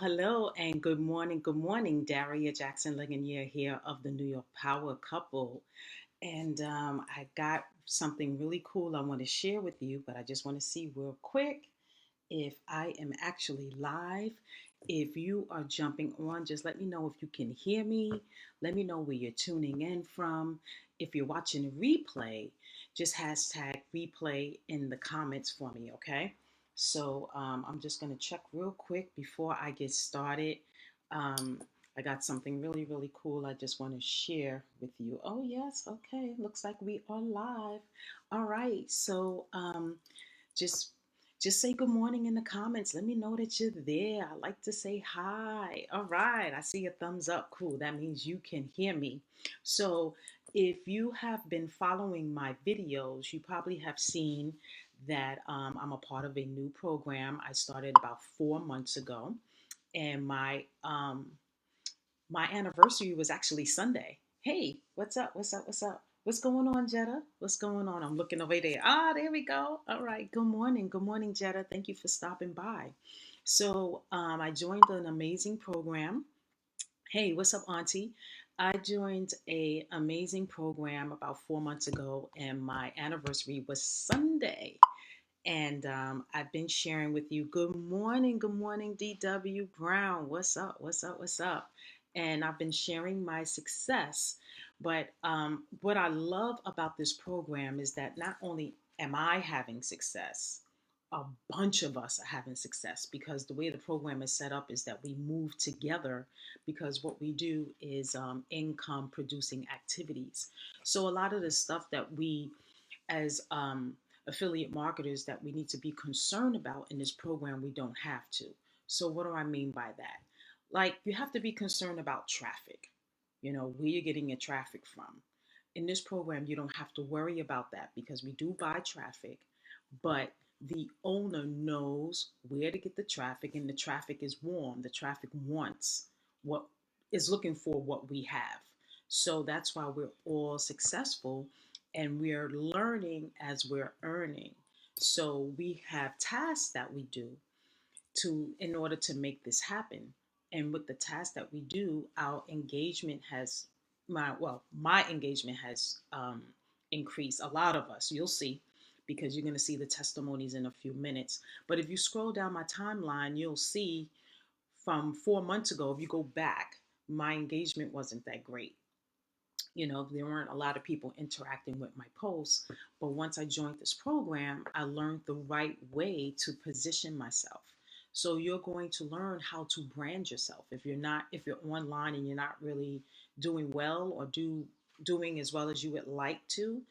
Hello, and good morning, Daria Jackson Ligonier here of the New York Power Couple. And I got something really cool I want to share with you, but I just want to see real quick if I am actually live. If you are jumping on, just let me know if you can hear me. Let me know where you're tuning in from. If you're watching a replay, just hashtag replay in the comments for me, okay? So I'm just going to check real quick before I get started. Um, I got something really, really cool I just want to share with you. Oh, yes. Okay. Looks like we are live. All right. So just just say good morning in the comments. Let me know that you're there. I like to say hi. All right. I see a thumbs up. Cool. That means you can hear me. So if you have been following my videos, you probably have seen that I'm a part of a new program I started about 4 months ago, and my anniversary was actually Sunday. Hey, what's up? What's up? What's up? What's going on, Jetta? What's going on? I'm looking over there. Ah, there we go. All right. Good morning. Good morning, Jetta. Thank you for stopping by. So I joined an amazing program. Hey, what's up, Auntie? I joined a amazing program about 4 months ago, and my anniversary was Sunday. And I've been sharing with you. Good morning, DW Brown. What's up? What's up? What's up? And I've been sharing my success. But what I love about this program is that not only am I having success, a bunch of us are having success because the way the program is set up is that we move together because what we do is income producing activities. So a lot of the stuff that we as affiliate marketers that we need to be concerned about in this program, we don't have to. So, what do I mean by that? Like, you have to be concerned about traffic, where you're getting your traffic from. In this program, you don't have to worry about that because we do buy traffic, but the owner knows where to get the traffic, and the traffic is warm. The traffic wants what is looking for what we have. So that's why we're all successful and we're learning as we're earning. So we have tasks that we do to in order to make this happen. And with the tasks that we do, our engagement has my engagement has increased. A lot of us, you'll see, because you're going to see the testimonies in a few minutes. But if you scroll down my timeline, you'll see from 4 months ago, if you go back, my engagement wasn't that great. There weren't a lot of people interacting with my posts. But once I joined this program, I learned the right way to position myself. So you're going to learn how to brand yourself. If you're online and you're not really doing well or doing as well as you would like to,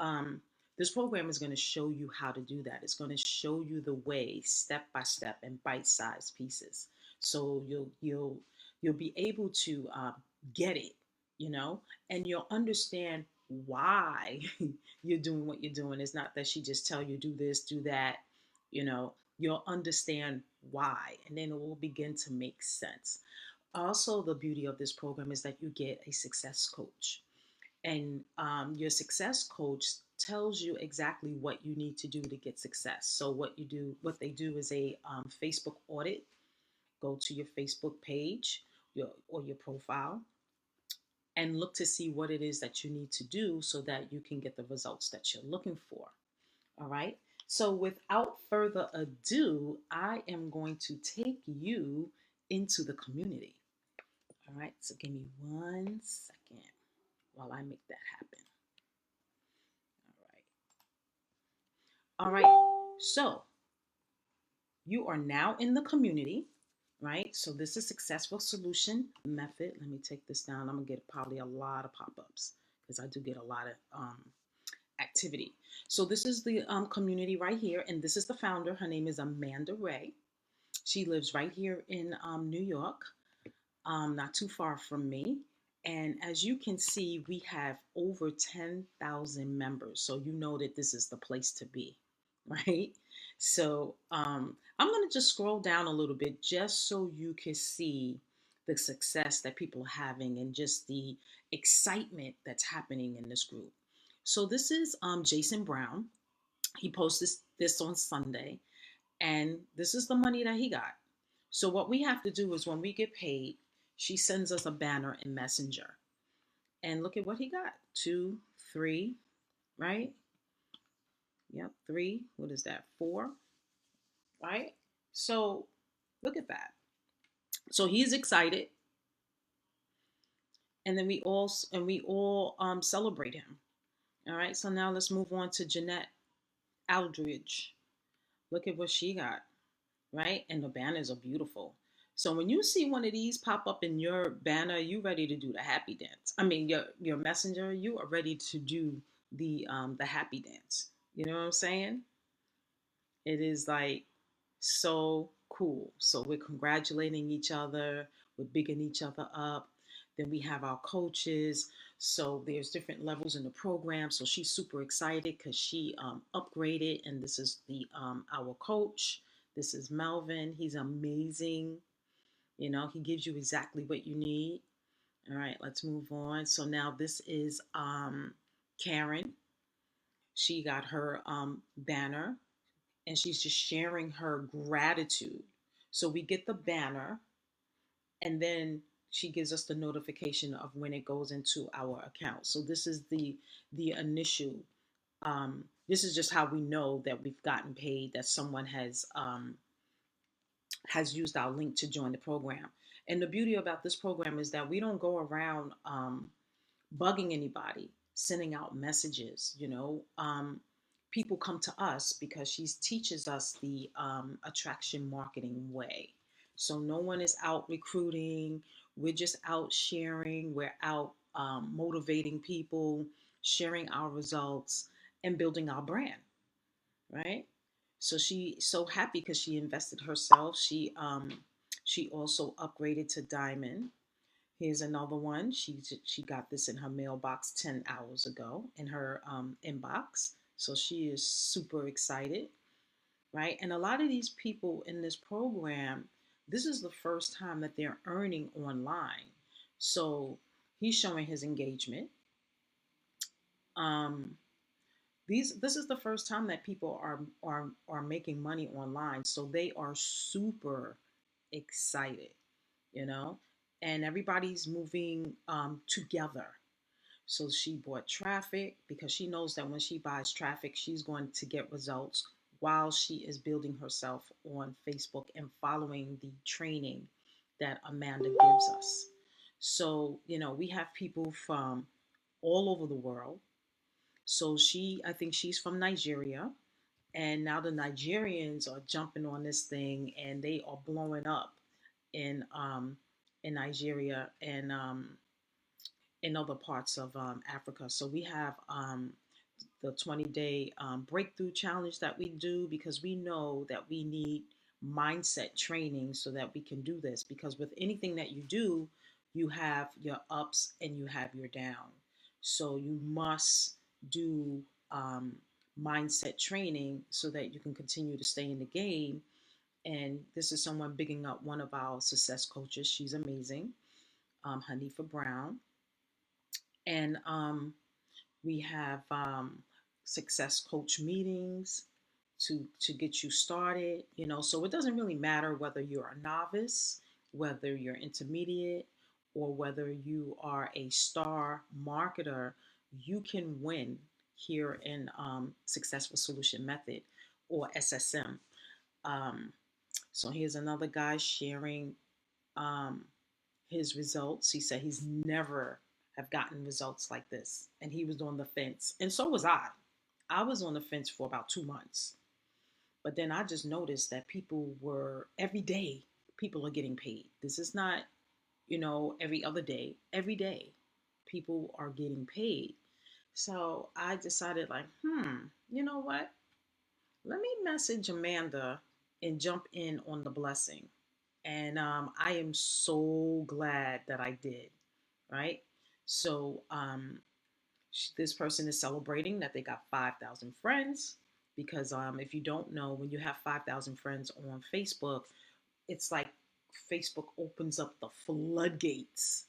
um, this program is going to show you how to do that. It's going to show you the way, step by step, and bite-sized pieces. So you'll be able to get it, you know, and you'll understand why you're doing what you're doing. It's not that she just tell you do this, do that, you know. You'll understand why, and then it will begin to make sense. Also, the beauty of this program is that you get a success coach, and your success coach tells you exactly what you need to do to get success. So what they do is a Facebook audit. Go to your Facebook page, or your profile, and look to see what it is that you need to do so that you can get the results that you're looking for. All right. So without further ado, I am going to take you into the community. All right. So give me 1 second while I make that happen. All right. All right. So you are now in the community, right? So this is successful solution method. Let me take this down. I'm gonna get probably a lot of pop-ups because I do get a lot of activity. So this is the community right here, and this is the founder. Her name is Amanda Wray. She lives right here in New York, not too far from me. And as you can see, we have over 10,000 members. So you know that this is the place to be, right? So I'm going to just scroll down a little bit just so you can see the success that people are having and just the excitement that's happening in this group. So this is Jason Brown. He posted this on Sunday, and this is the money that he got. So what we have to do is when we get paid, she sends us a banner in Messenger. And look at what he got. 2, 3, right? Yep, 3. What is that? 4, right? So look at that. So he's excited, and then we all celebrate him. All right. So now let's move on to Jeanette Aldridge. Look at what she got, right? And the banners are beautiful. So when you see one of these pop up in your banner, you ready to do the happy dance. I mean, your messenger, you are ready to do the happy dance. You know what I'm saying? It is like so cool. So we're congratulating each other, we're bigging each other up. Then we have our coaches. So there's different levels in the program. So she's super excited because she upgraded, and this is the our coach. This is Melvin. He's amazing. You know, he gives you exactly what you need. All right, let's move on. So now this is Karen. She got her banner, and she's just sharing her gratitude. So we get the banner, and then she gives us the notification of when it goes into our account. So this is the initial. This is just how we know that we've gotten paid. That someone has used our link to join the program. And the beauty about this program is that we don't go around bugging anybody, sending out messages. People come to us because she teaches us the attraction marketing way. So no one is out recruiting. We're just out sharing. We're out motivating people, sharing our results, and building our brand. Right. So she so happy because she invested herself. She also upgraded to diamond. Here's another one. She got this in her mailbox 10 hours ago in her inbox. So she is super excited, right? And a lot of these people in this program, this is the first time that they're earning online. So he's showing his engagement. Um, this is the first time that people are making money online. So they are super excited, you know, and everybody's moving together. So she bought traffic because she knows that when she buys traffic, she's going to get results while she is building herself on Facebook and following the training that Amanda gives us. So, we have people from all over the world. So I think she's from Nigeria, and now the Nigerians are jumping on this thing, and they are blowing up in Nigeria and in other parts of Africa. So we have the 20-day breakthrough challenge that we do because we know that we need mindset training so that we can do this. Because with anything that you do, you have your ups and you have your down. So you must do mindset training so that you can continue to stay in the game. And this is someone bigging up one of our success coaches. She's amazing, Hanifa Brown. And we have success coach meetings to get you started. So it doesn't really matter whether you're a novice, whether you're intermediate, or whether you are a star marketer. You can win here in Successful Solution Method, or SSM. So here's another guy sharing um, his results. He said he's never have gotten results like this, and he was on the fence, and so was I. I was on the fence for about 2 months, but then I just noticed that people were every day. People are getting paid. This is not, every other day. Every day, people are getting paid. So I decided, like, you know what? Let me message Amanda and jump in on the blessing. And I am so glad that I did, right? So this person is celebrating that they got 5,000 friends because if you don't know, when you have 5,000 friends on Facebook, it's like Facebook opens up the floodgates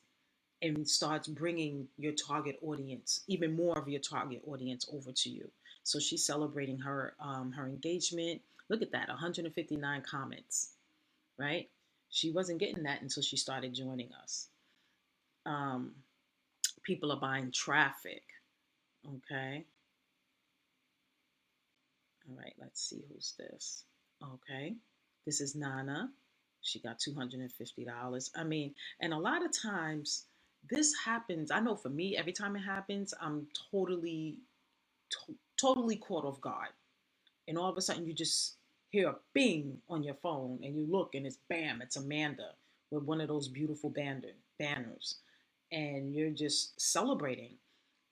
and starts bringing your target audience, even more of your target audience, over to you. So she's celebrating her engagement. Look at that, 159 comments, right? She wasn't getting that until she started joining us. Um, People are buying traffic. Okay. All right. Let's see who's this. Okay. This is Nana. She got $250. I mean, and a lot of times this happens. I know for me, every time it happens, I'm totally caught off guard. And all of a sudden you just hear a bing on your phone and you look and it's bam, it's Amanda with one of those beautiful banners. And you're just celebrating.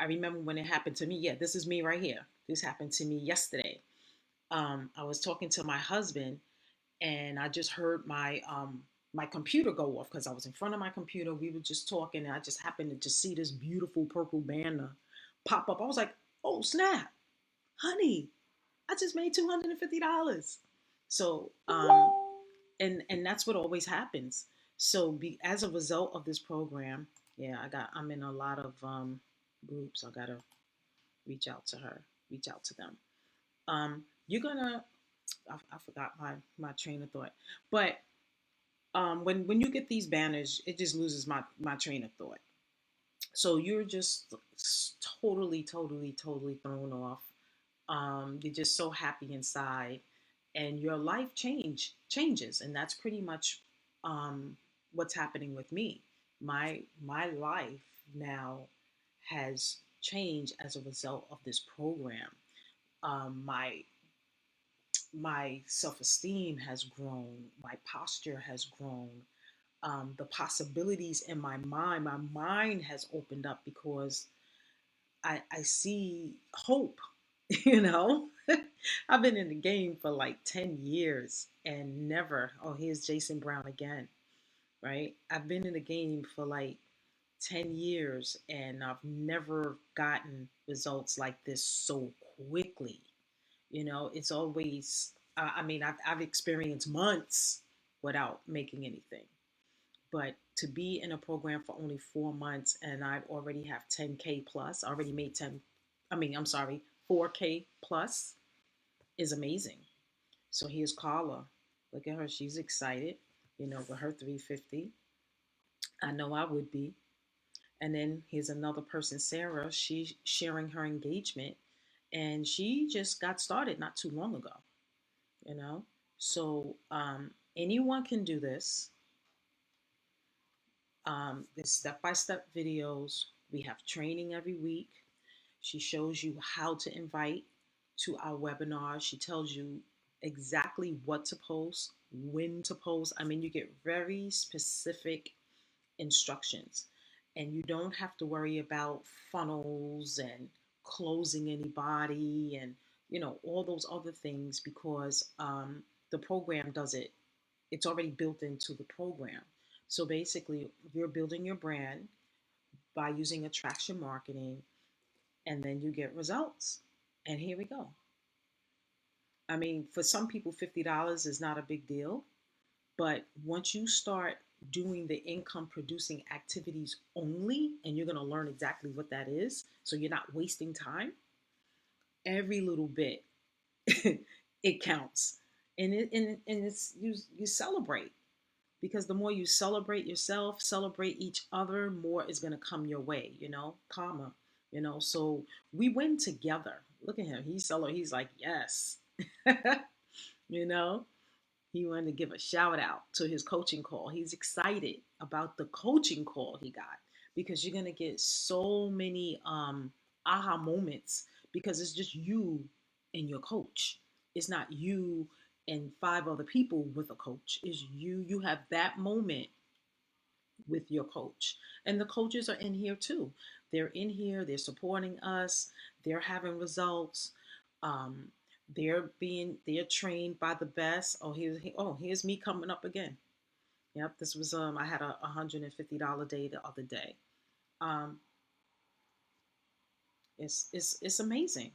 I remember when it happened to me. Yeah, this is me right here. This happened to me yesterday. I was talking to my husband and I just heard my computer go off because I was in front of my computer. We were just talking and I just happened to just see this beautiful purple banner pop up. I was like, oh snap, honey, I just made $250. So and that's what always happens. So as a result of this program, yeah, I'm in a lot of groups. I gotta reach out to her, reach out to them. You're gonna I forgot my train of thought. But when you get these banners, it just loses my train of thought. So you're just totally thrown off. You're just so happy inside, and your life changes, and that's pretty much what's happening with me. My life now has changed as a result of this program. My self-esteem has grown, my posture has grown, the possibilities in my mind has opened up because I see hope. you know I've been in the game for like 10 years and never, oh, here's Jason Brown again, right? I've been in the game for like 10 years and I've never gotten results like this so quickly. It's always, I mean, I've experienced months without making anything. But to be in a program for only 4 months and I already have 10K plus, I already made 10, I mean, I'm sorry, 4K plus is amazing. So here's Carla. Look at her. She's excited, with her 350. I know I would be. And then here's another person, Sarah. She's sharing her engagement and she just got started not too long ago, you know? So anyone can do this. There's step-by-step videos. We have training every week. She shows you how to invite to our webinar. She tells you exactly what to post, when to post. I mean, you get very specific instructions, and you don't have to worry about funnels and closing anybody and all those other things because the program does it. It's already built into the program. So basically, you're building your brand by using attraction marketing, and then you get results. And here we go. I mean, for some people, $50 is not a big deal. But once you start doing the income producing activities only, and you're going to learn exactly what that is, so you're not wasting time, every little bit it counts. And you celebrate, because the more you celebrate yourself, celebrate each other, more is going to come your way, karma, so we win together. Look at him. He's like, yes. you know he wanted to give a shout out to his coaching call. He's excited about the coaching call he got, because you're going to get so many aha moments, because it's just you and your coach. It's not you and five other people with a coach. It's you have that moment with your coach. And the coaches are in here too. They're in here, they're supporting us, they're having results. Um, they're trained by the best. Here's me coming up again. Yep, this was I had a $150 day the other day. Um, it's amazing.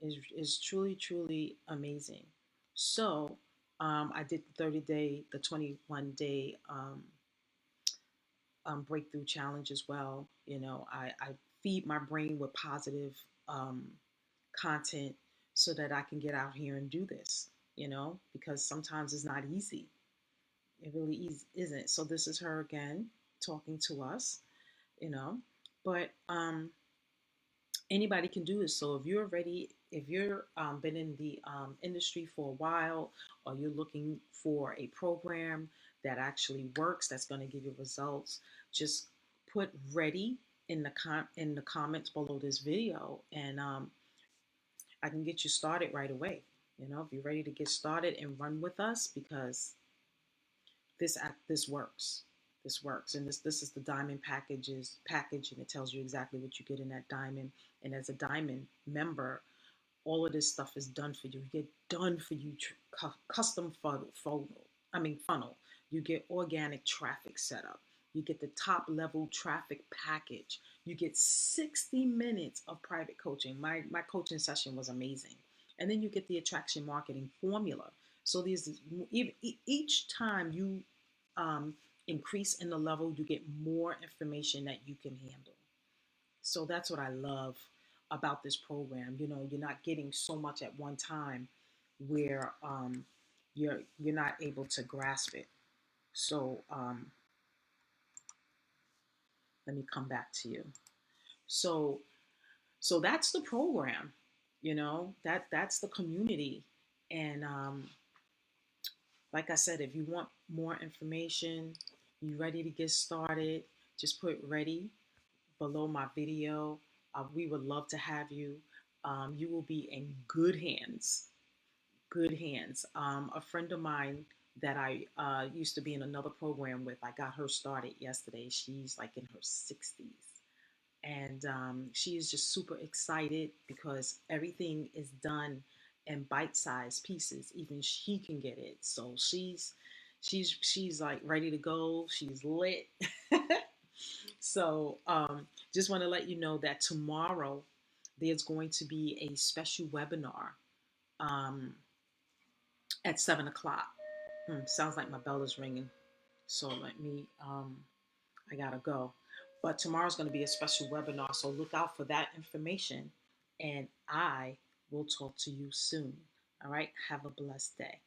It's truly amazing. So I did the 30-day, the 21-day breakthrough challenge as well. I feed my brain with positive um, content so that I can get out here and do this, because sometimes it's not easy. It really isn't. So this is her again talking to us, you know. But anybody can do this. So if you're ready, if you're been in the industry for a while, or you're looking for a program that actually works, that's going to give you results, just put ready in the in the comments below this video, and I can get you started right away. You know, if you're ready to get started and run with us, because this works. This works, and this is the diamond package, and it tells you exactly what you get in that diamond. And as a diamond member, all of this stuff is done for you. You get done for you custom funnel. You get organic traffic setup. You get the top level traffic package. You get 60 minutes of private coaching. My coaching session was amazing. And then you get the attraction marketing formula. So each time you um, increase in the level, you get more information that you can handle. So that's what I love about this program. You know, you're not getting so much at one time where you're not able to grasp it. So let me come back to you. So that's the program. You know, that's the community. And like I said, if you want more information, you ready to get started, just put ready below my video. We would love to have you. You will be in good hands. Good hands. A friend of mine that I used to be in another program with, I got her started yesterday. She's like in her 60s. And she is just super excited because everything is done in bite-sized pieces. Even she can get it. So she's like ready to go. She's lit. So just want to let you know that tomorrow there's going to be a special webinar um, at 7 o'clock. Sounds like my bell is ringing. So let me, I gotta go. But tomorrow's going to be a special webinar. So look out for that information. And I will talk to you soon. All right. Have a blessed day.